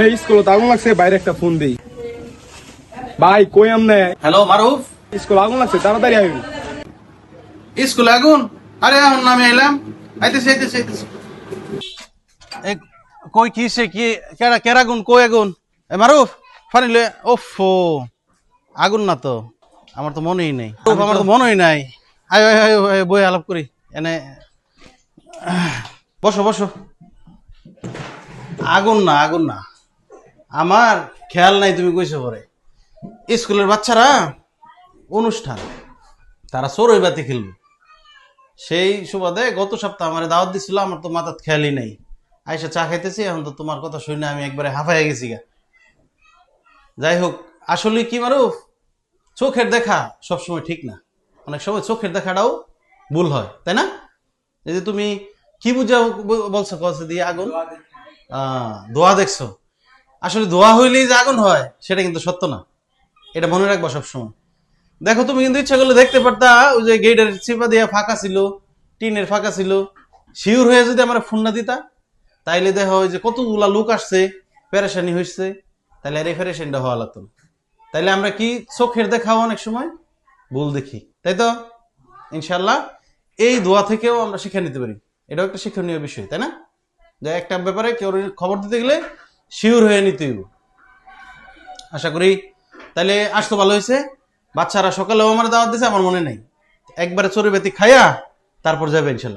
এই স্কুলে তো আগুন লাগছে, বাইরে একটা ফোন দেই। ভাই কই আমনে? হ্যালো মারুফ, স্কুলে আগুন লাগছে, তাড়াতাড়ি আইবি। স্কুলে আগুন? আরে এখন নামে এলাম, আইতেছি। এ কই কিসে কি কেডা কেরা আগুন কই আগুন? এ মারুফ ফানি লয়ে ওফো আগুন না তো, আমার তো মনেই নাই। আমার তো মনেই নাই। আয় আয় আয় আয়, বই আলাপ করি এনে। বসো। আগুন না আমার খেয়াল নাই তুমি কইছো পরে। স্কুলের বাচ্চারা অনুষ্ঠান, তারা চড়ুই বাতি খেলবে, সেই সুবাদে গত সপ্তাহ আমার দাওয়াত দিছিল। আমার তো মাথার খেয়ালই নেই। আইসা চা খাইতেছি, এখন তো তোমার কথা শুনে আমি একবারে হাঁপাইয়া গেছি গা। যাই হোক, আসলে কি মারুফ, চোখের দেখা সবসময় ঠিক না। অনেক সময় চোখের দেখাটাও ভুল হয়, তাই না? এই যে তুমি কি বুঝা বলছো কলসে দিয়ে আগুন, দোয়া দেখছো। আসলে দোয়া হইলেই যে আগুন হয় সেটা কিন্তু সত্য না, এটা মনে রাখবা সবসময়। দেখো, তুমি কিন্তু ইচ্ছা করলে দেখতে পারতা, ওই যে গেটের চিপা দিয়া ফাঁকা ছিল, টিনের ফাঁকা ছিল। শিওর হয়ে যদি আমার ফোন না দিতা, তাইলে দেখো ওই যে কতগুলা লোক আসছে, পেরেশানি হয়েছে, তাইলে আর এই পেরেশানিটা হওয়া লাগতো না। তাইলে আমরা কি চোখের দেখাও অনেক সময় ভুল দেখি, তাই তো? ইনশাল্লাহ এই দোয়া থেকেও আমরা শিক্ষা নিতে পারি। এটাও একটা শিক্ষণীয় বিষয়, তাই না? যে একটা ব্যাপারে কেউ খবর দিতে গেলে শিওর হয়ে নিতে হইব। আশা করি তাইলে আসতো ভালো হয়েছে। বাচ্চারা সকালেও আমার দাওয়াত দিছে, আমার মনে নাই। একবারে চড়ুই বাতি খাইয়া তারপর যাবে ইনশাল্লাহ।